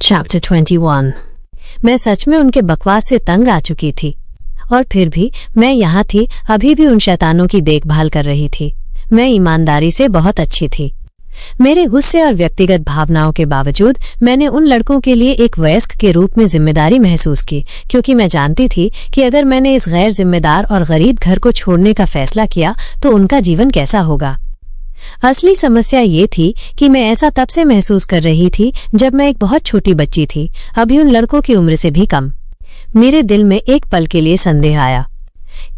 Chapter 21। मैं सच में उनके बकवास से तंग आ चुकी थी, और फिर भी मैं यहाँ थी, अभी भी उन शैतानों की देखभाल कर रही थी। मैं ईमानदारी से बहुत अच्छी थी। मेरे गुस्से और व्यक्तिगत भावनाओं के बावजूद मैंने उन लड़कों के लिए एक वयस्क के रूप में जिम्मेदारी महसूस की, क्योंकि मैं जानती थी कि अगर मैंने इस गैर जिम्मेदार और गरीब घर को छोड़ने का फैसला किया तो उनका जीवन कैसा होगा। असली समस्या ये थी कि मैं ऐसा तब से महसूस कर रही थी जब मैं एक बहुत छोटी बच्ची थी, अभी उन लड़कों की उम्र से भी कम। मेरे दिल में एक पल के लिए संदेह आया,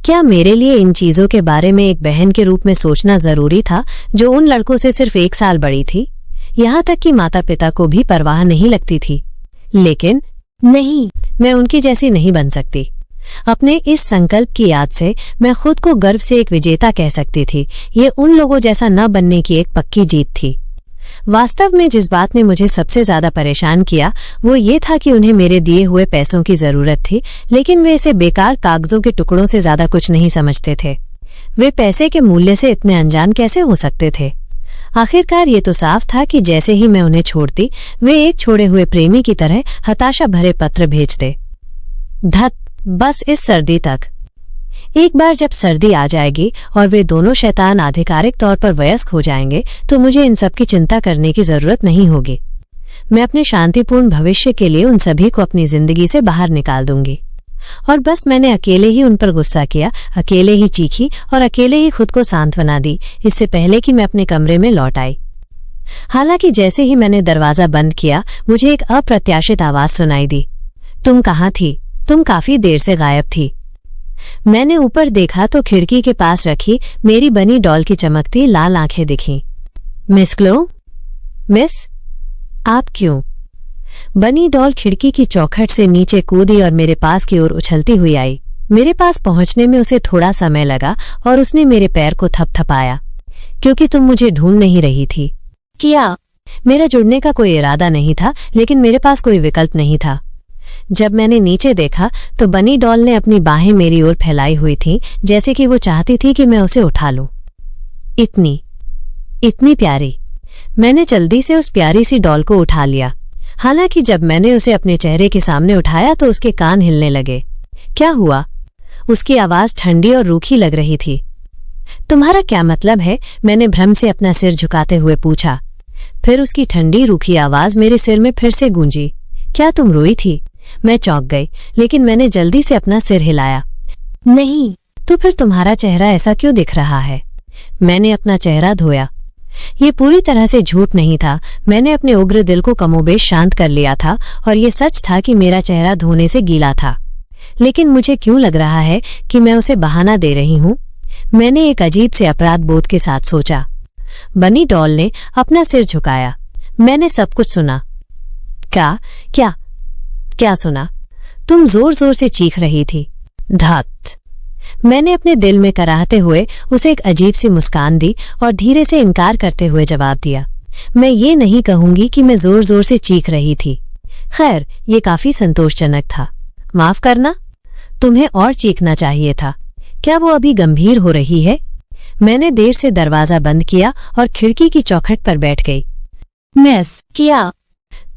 क्या मेरे लिए इन चीजों के बारे में एक बहन के रूप में सोचना जरूरी था जो उन लड़कों से सिर्फ 1 साल बड़ी थी। यहाँ तक कि माता पिता को भी परवाह नहीं लगती थी। लेकिन नहीं, मैं उनकी जैसी नहीं बन सकती। अपने इस संकल्प की याद से मैं खुद को गर्व से एक विजेता कह सकती थी। ये उन लोगों जैसा न बनने की एक पक्की जीत थी। वास्तव में जिस बात ने मुझे सबसे ज्यादा परेशान किया वो ये था कि उन्हें मेरे दिए हुए पैसों की जरूरत थी, लेकिन वे इसे बेकार कागजों के टुकड़ों से ज्यादा कुछ नहीं समझते थे। वे पैसे के मूल्य से इतने अनजान कैसे हो सकते थे। आखिरकार ये तो साफ था कि जैसे ही मैं उन्हें छोड़ती, वे एक छोड़े हुए प्रेमी की तरह हताशा भरे पत्र भेजते। धत, बस इस सर्दी तक। एक बार जब सर्दी आ जाएगी और वे दोनों शैतान आधिकारिक तौर पर वयस्क हो जाएंगे तो मुझे इन सब की चिंता करने की जरूरत नहीं होगी। मैं अपने शांतिपूर्ण भविष्य के लिए उन सभी को अपनी जिंदगी से बाहर निकाल दूंगी। और बस मैंने अकेले ही उन पर गुस्सा किया, अकेले ही चीखी और अकेले ही खुद को सांत्वना दी, इससे पहले कि मैं अपने कमरे में लौट आई। हालांकि जैसे ही मैंने दरवाजा बंद किया मुझे एक अप्रत्याशित आवाज सुनाई दी। तुम कहाँ थी? तुम काफी देर से गायब थी। मैंने ऊपर देखा तो खिड़की के पास रखी मेरी बनी डॉल की चमकती लाल आंखें दिखीं। मिस क्लो? मिस, आप क्यों? बनी डॉल खिड़की की चौखट से नीचे कूदी और मेरे पास की ओर उछलती हुई आई। मेरे पास पहुंचने में उसे थोड़ा समय लगा और उसने मेरे पैर को थपथपाया। क्योंकि तुम मुझे ढूंढ नहीं रही थी क्या? मेरा जुड़ने का कोई इरादा नहीं था, लेकिन मेरे पास कोई विकल्प नहीं था। जब मैंने नीचे देखा तो बनी डॉल ने अपनी बाहें मेरी ओर फैलाई हुई थीं, जैसे कि वो चाहती थी कि मैं उसे उठा लूं। इतनी प्यारी। मैंने जल्दी से उस प्यारी सी डॉल को उठा लिया। हालांकि जब मैंने उसे अपने चेहरे के सामने उठाया तो उसके कान हिलने लगे। क्या हुआ? उसकी आवाज ठंडी और रूखी लग रही थी। तुम्हारा क्या मतलब है? मैंने भ्रम से अपना सिर झुकाते हुए पूछा। फिर उसकी ठंडी रूखी आवाज मेरे सिर में फिर से गूंजी। क्या तुम रोई थी? मैं चौंक गई, लेकिन मैंने जल्दी से अपना सिर हिलाया। नहीं। तो फिर तुम्हारा चेहरा ऐसा क्यों दिख रहा है? मैंने अपना चेहरा धोया। ये पूरी तरह से झूठ नहीं था। मैंने अपने उग्र दिल को कमोबेश शांत कर लिया था और ये सच था कि मेरा चेहरा धोने से गीला था। लेकिन मुझे क्यों लग रहा है कि मैं उसे बहाना दे रही हूँ? मैंने एक अजीब से अपराध बोध के साथ सोचा। बनी डॉल ने अपना सिर झुकाया। मैंने सब कुछ सुना। क्या सुना? तुम जोर जोर से चीख रही थी। धत। मैंने अपने दिल में कराहते हुए उसे एक अजीब सी मुस्कान दी और धीरे से इनकार करते हुए जवाब दिया। मैं ये नहीं कहूंगी कि मैं जोर जोर से चीख रही थी। खैर, ये काफी संतोषजनक था। माफ करना, तुम्हें और चीखना चाहिए था। क्या वो अभी गंभीर हो रही है? मैंने देर से दरवाजा बंद किया और खिड़की की चौखट पर बैठ गई। मिस, क्या?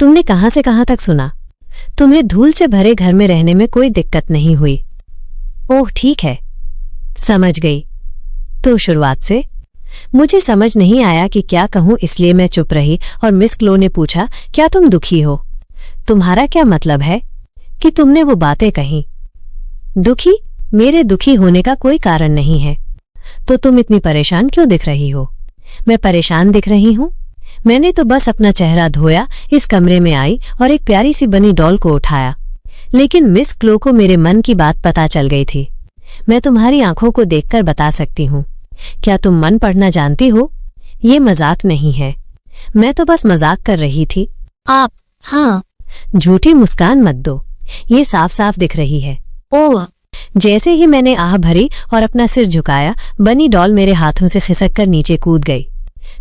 तुमने कहां से कहां तक सुना? तुम्हें धूल से भरे घर में रहने में कोई दिक्कत नहीं हुई। ओह ठीक है, समझ गई। तो शुरुआत से? मुझे समझ नहीं आया कि क्या कहूं, इसलिए मैं चुप रही और मिस क्लो ने पूछा, क्या तुम दुखी हो? तुम्हारा क्या मतलब है कि तुमने वो बातें कहीं? दुखी? मेरे दुखी होने का कोई कारण नहीं है। तो तुम इतनी परेशान क्यों दिख रही हो? मैं परेशान दिख रही हूं? मैंने तो बस अपना चेहरा धोया, इस कमरे में आई और एक प्यारी सी बनी डॉल को उठाया। लेकिन मिस क्लो को मेरे मन की बात पता चल गई थी। मैं तुम्हारी आंखों को देखकर बता सकती हूँ। क्या तुम मन पढ़ना जानती हो? ये मजाक नहीं है। मैं तो बस मजाक कर रही थी। आप? हाँ। झूठी मुस्कान मत दो, ये साफ साफ दिख रही है। ओह। जैसे ही मैंने आह भरी और अपना सिर झुकाया, बनी डॉल मेरे हाथों से खिसककर नीचे कूद गई।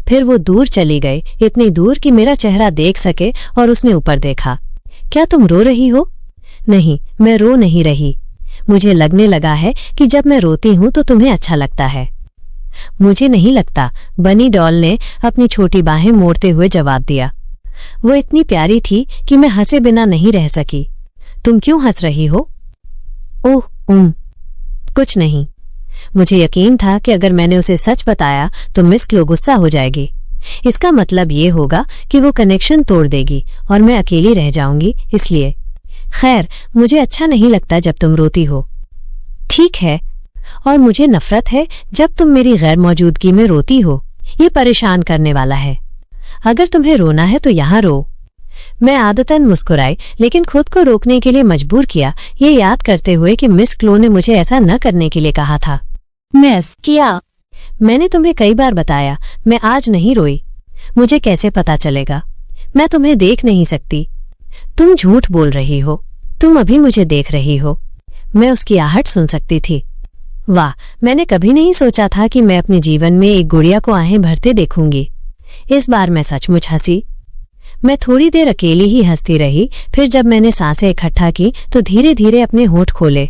फिर वो दूर चली गई, इतनी दूर कि मेरा चेहरा देख सके, और उसने ऊपर देखा। क्या तुम रो रही हो? नहीं, मैं रो नहीं रही। मुझे लगने लगा है कि जब मैं रोती हूं तो तुम्हें अच्छा लगता है। मुझे नहीं लगता, बनी डॉल ने अपनी छोटी बाहें मोड़ते हुए जवाब दिया। वो इतनी प्यारी थी कि मैं हंसे बिना नहीं रह सकी। तुम क्यों हंस रही हो? ओह कुछ नहीं। मुझे यकीन था कि अगर मैंने उसे सच बताया तो मिस क्लो गुस्सा हो जाएगी। इसका मतलब ये होगा कि वो कनेक्शन तोड़ देगी और मैं अकेली रह जाऊंगी, इसलिए। खैर, मुझे अच्छा नहीं लगता जब तुम रोती हो। ठीक है, और मुझे नफरत है जब तुम मेरी गैर मौजूदगी में रोती हो। ये परेशान करने वाला है। अगर तुम्हें रोना है तो यहाँ रो। मैं आदतन मुस्कुराई, लेकिन खुद को रोकने के लिए मजबूर किया, ये याद करते हुए कि मिस क्लो ने मुझे ऐसा न करने के लिए कहा था। मिस किया, मैंने तुम्हें कई बार बताया, मैं आज नहीं रोई। मुझे कैसे पता चलेगा? मैं तुम्हें देख नहीं सकती। तुम झूठ बोल रही हो। तुम अभी मुझे देख रही हो। मैं उसकी आहट सुन सकती थी। वाह, मैंने कभी नहीं सोचा था कि मैं अपने जीवन में एक गुड़िया को आहें भरते देखूंगी। इस बार मैं सचमुच हंसी। मैं थोड़ी देर अकेली ही हंसती रही। फिर जब मैंने सांसें इकट्ठा की तो धीरे धीरे अपने होंठ खोले।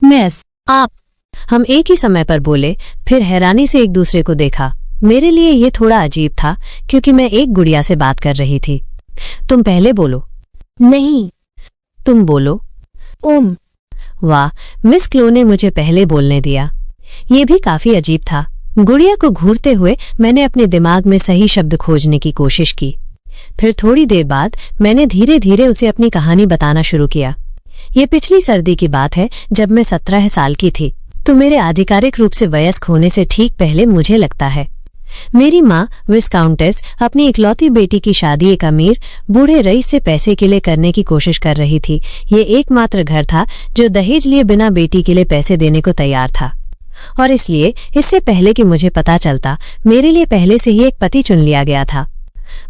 मिस, आप। हम एक ही समय पर बोले, फिर हैरानी से एक दूसरे को देखा। मेरे लिए ये थोड़ा अजीब था क्योंकि मैं एक गुड़िया से बात कर रही थी। तुम पहले बोलो। नहीं, तुम बोलो। वाह, मिस क्लो ने मुझे पहले बोलने दिया। ये भी काफी अजीब था। गुड़िया को घूरते हुए मैंने अपने दिमाग में सही शब्द खोजने की कोशिश की। फिर थोड़ी देर बाद मैंने धीरे धीरे उसे अपनी कहानी बताना शुरू किया। ये पिछली सर्दी की बात है, जब मैं 17 साल की थी। तो मेरे आधिकारिक रूप से वयस्क होने से ठीक पहले, मुझे लगता है, मेरी माँ विस्काउंटेस अपनी इकलौती बेटी की शादी एक अमीर बूढ़े रईस से पैसे के लिए करने की कोशिश कर रही थी। ये एकमात्र घर था जो दहेज लिए बिना बेटी के लिए पैसे देने को तैयार था, और इसलिए इससे पहले कि मुझे पता चलता, मेरे लिए पहले से ही एक पति चुन लिया गया था।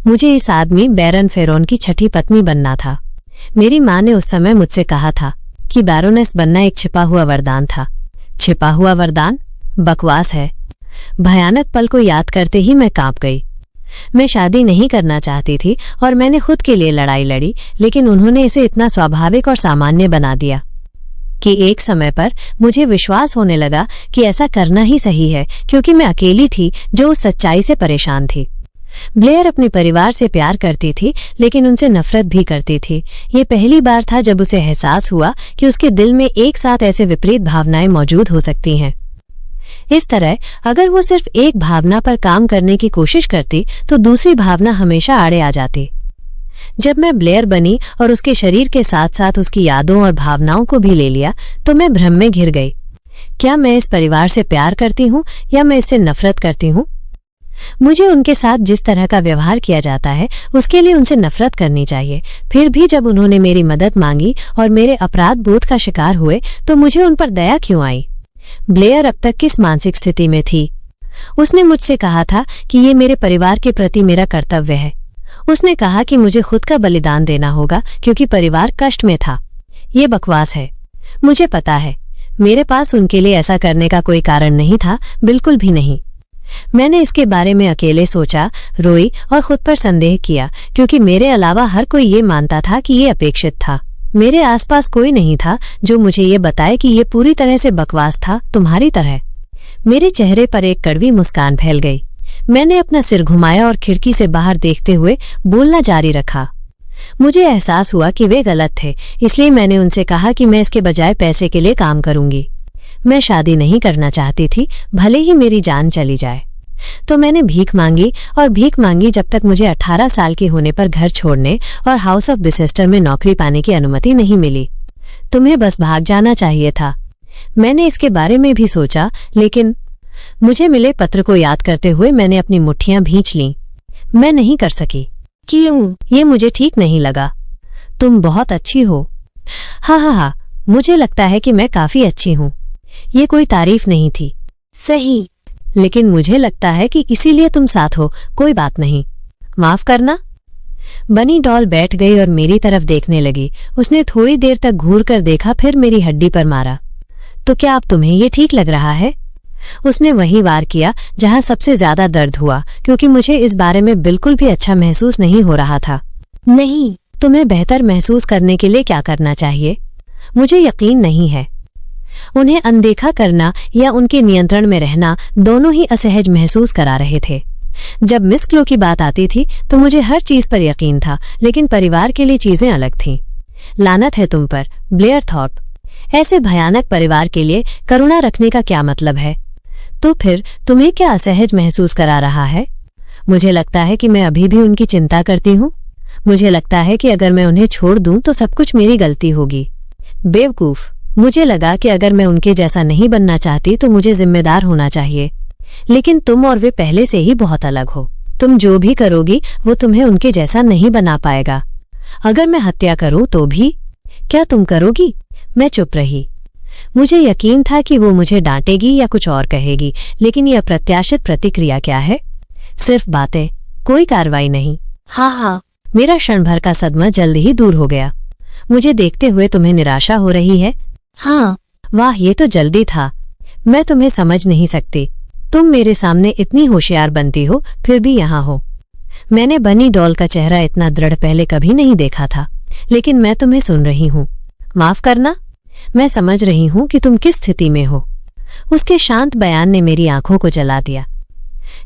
मुझे इस आदमी बैरन फेरोन की छठी पत्नी बनना था। मेरी माँ ने उस समय मुझसे कहा था कि बैरोनेस बनना एक छिपा हुआ वरदान था। छिपा हुआ वरदान? बकवास है। भयानक पल को याद करते ही मैं कांप गई। मैं शादी नहीं करना चाहती थी और मैंने खुद के लिए लड़ाई लड़ी, लेकिन उन्होंने इसे इतना स्वाभाविक और सामान्य बना दिया कि एक समय पर मुझे विश्वास होने लगा कि ऐसा करना ही सही है, क्योंकि मैं अकेली थी जो उस सच्चाई से परेशान थी। ब्लेयर अपने परिवार से प्यार करती थी, लेकिन उनसे नफरत भी करती थी। ये पहली बार था जब उसे एहसास हुआ कि उसके दिल में एक साथ ऐसे विपरीत भावनाएं मौजूद हो सकती हैं। इस तरह अगर वो सिर्फ एक भावना पर काम करने की कोशिश करती तो दूसरी भावना हमेशा आड़े आ जाती। जब मैं ब्लेयर बनी और उसके शरीर के साथ साथ उसकी यादों और भावनाओं को भी ले लिया, तो मैं भ्रम में घिर गई। क्या मैं इस परिवार से प्यार करती हूँ या मैं इससे नफरत करती हूँ? मुझे उनके साथ जिस तरह का व्यवहार किया जाता है उसके लिए उनसे नफरत करनी चाहिए। फिर भी जब उन्होंने मेरी मदद मांगी और मेरे अपराध बोध का शिकार हुए तो मुझे उन पर दया क्यों आई? ब्लेयर अब तक किस मानसिक स्थिति में थी? उसने मुझसे कहा था कि ये मेरे परिवार के प्रति मेरा कर्तव्य है। उसने कहा कि मुझे खुद का बलिदान देना होगा क्योंकि परिवार कष्ट में था। ये बकवास है। मुझे पता है, मेरे पास उनके लिए ऐसा करने का कोई कारण नहीं था, बिल्कुल भी नहीं। मैंने इसके बारे में अकेले सोचा, रोई और खुद पर संदेह किया, क्योंकि मेरे अलावा हर कोई ये मानता था कि ये अपेक्षित था। मेरे आसपास कोई नहीं था जो मुझे ये बताए कि ये पूरी तरह से बकवास था, तुम्हारी तरह। मेरे चेहरे पर एक कड़वी मुस्कान फैल गई। मैंने अपना सिर घुमाया और खिड़की से बाहर देखते हुए बोलना जारी रखा। मुझे एहसास हुआ कि वे गलत थे, इसलिए मैंने उनसे कहा कि मैं इसके बजाय पैसे के लिए काम करूंगी। मैं शादी नहीं करना चाहती थी, भले ही मेरी जान चली जाए। तो मैंने भीख मांगी और भीख मांगी जब तक मुझे 18 साल के होने पर घर छोड़ने और हाउस ऑफ बिसेस्टर में नौकरी पाने की अनुमति नहीं मिली। तुम्हें बस भाग जाना चाहिए था। मैंने इसके बारे में भी सोचा, लेकिन मुझे मिले पत्र को याद करते हुए मैंने अपनी मुट्ठियां भींच लीं। मैं नहीं कर सकी। क्यों? ये मुझे ठीक नहीं लगा। तुम बहुत अच्छी हो। हाँ, मुझे लगता है कि मैं काफी अच्छी हूँ। ये कोई तारीफ नहीं थी। सही, लेकिन मुझे लगता है कि इसीलिए तुम साथ हो। कोई बात नहीं, माफ करना। बनी डॉल बैठ गई और मेरी तरफ देखने लगी। उसने थोड़ी देर तक घूर कर देखा, फिर मेरी हड्डी पर मारा। तो क्या अब तुम्हें ये ठीक लग रहा है? उसने वहीं वार किया जहां सबसे ज्यादा दर्द हुआ, क्योंकि मुझे इस बारे में बिल्कुल भी अच्छा महसूस नहीं हो रहा था। नहीं, तुम्हें बेहतर महसूस करने के लिए क्या करना चाहिए? मुझे यकीन नहीं है। उन्हें अनदेखा करना या उनके नियंत्रण में रहना दोनों ही असहज महसूस करा रहे थे। जब मिस क्लो की बात आती थी तो मुझे हर चीज पर यकीन था, लेकिन परिवार के लिए चीजें अलग थीं। लानत है तुम पर, ब्लेयर थॉर्प। ऐसे भयानक परिवार के लिए करुणा रखने का क्या मतलब है? तो फिर तुम्हें क्या असहज महसूस करा रहा है? मुझे लगता है कि मैं अभी भी उनकी चिंता करती हूँ। मुझे लगता है कि अगर मैं उन्हें छोड़ दूं तो सब कुछ मेरी गलती होगी। बेवकूफ, मुझे लगा कि अगर मैं उनके जैसा नहीं बनना चाहती तो मुझे जिम्मेदार होना चाहिए। लेकिन तुम और वे पहले से ही बहुत अलग हो। तुम जो भी करोगी वो तुम्हें उनके जैसा नहीं बना पाएगा। अगर मैं हत्या करूं तो भी? क्या तुम करोगी? मैं चुप रही। मुझे यकीन था कि वो मुझे डांटेगी या कुछ और कहेगी, लेकिन ये अप्रत्याशित प्रतिक्रिया क्या है? सिर्फ बातें, कोई कार्रवाई नहीं। हाँ, मेरा क्षण भर का सदमा जल्द ही दूर हो गया। मुझे देखते हुए तुम्हें निराशा हो रही है? हाँ। वाह, ये तो जल्दी था। मैं तुम्हें समझ नहीं सकती। तुम मेरे सामने इतनी होशियार बनती हो, फिर भी यहाँ हो। मैंने बनी डॉल का चेहरा इतना दृढ़ पहले कभी नहीं देखा था, लेकिन मैं तुम्हें सुन रही हूँ। माफ करना, मैं समझ रही हूँ कि तुम किस स्थिति में हो। उसके शांत बयान ने मेरी आंखों को जला दिया।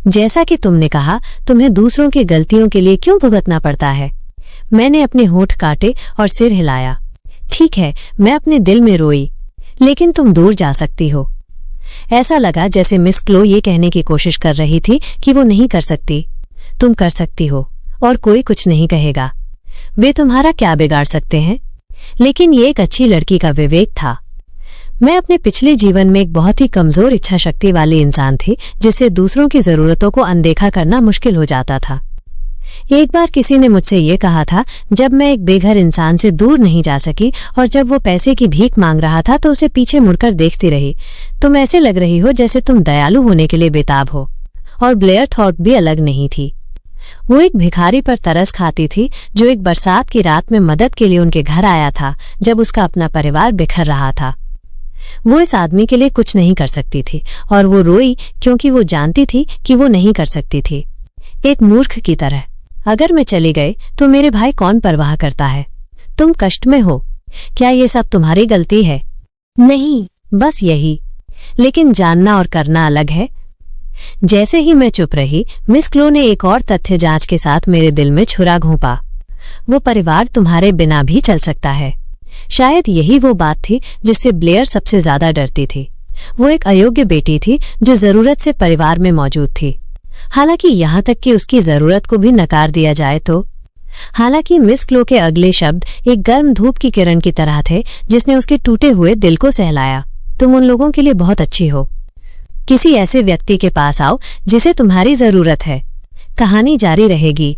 जैसा कि तुमने कहा, तुम्हें दूसरों की गलतियों के लिए क्यों भुगतना पड़ता है? मैंने अपने होंठ काटे और सिर हिलाया। ठीक है, मैं अपने दिल में रोई, लेकिन तुम दूर जा सकती हो। ऐसा लगा जैसे मिस क्लो ये कहने की कोशिश कर रही थी कि वो नहीं कर सकती। तुम कर सकती हो और कोई कुछ नहीं कहेगा। वे तुम्हारा क्या बिगाड़ सकते हैं? लेकिन ये एक अच्छी लड़की का विवेक था। मैं अपने पिछले जीवन में एक बहुत ही कमजोर इच्छा शक्ति वाली इंसान थी, जिससे दूसरों की जरूरतों को अनदेखा करना मुश्किल हो जाता था। एक बार किसी ने मुझसे ये कहा था, जब मैं एक बेघर इंसान से दूर नहीं जा सकी और जब वो पैसे की भीख मांग रहा था तो उसे पीछे मुड़कर देखती रही। तुम ऐसे लग रही हो जैसे तुम दयालु होने के लिए बेताब हो। और ब्लेयर थॉर्प भी अलग नहीं थी। वो एक भिखारी पर तरस खाती थी जो एक बरसात की रात में मदद के लिए उनके घर आया था, जब उसका अपना परिवार बिखर रहा था। वो इस आदमी के लिए कुछ नहीं कर सकती थी और वो रोई क्योंकि वो जानती थी कि वो नहीं कर सकती थी। एक मूर्ख की तरह। अगर मैं चली गई तो मेरे भाई कौन परवाह करता है? तुम कष्ट में हो। क्या ये सब तुम्हारी गलती है? नहीं, बस यही। लेकिन जानना और करना अलग है। जैसे ही मैं चुप रही, मिस क्लो ने एक और तथ्य जांच के साथ मेरे दिल में छुरा घोंपा। वो परिवार तुम्हारे बिना भी चल सकता है। शायद यही वो बात थी जिससे ब्लेयर सबसे ज्यादा डरती थी। वो एक अयोग्य बेटी थी जो जरूरत से परिवार में मौजूद थी, हालांकि यहाँ तक कि उसकी जरूरत को भी नकार दिया जाए तो। हालांकि मिस क्लो के अगले शब्द एक गर्म धूप की किरण की तरह थे जिसने उसके टूटे हुए दिल को सहलाया। तुम उन लोगों के लिए बहुत अच्छी हो। किसी ऐसे व्यक्ति के पास आओ जिसे तुम्हारी जरूरत है। कहानी जारी रहेगी।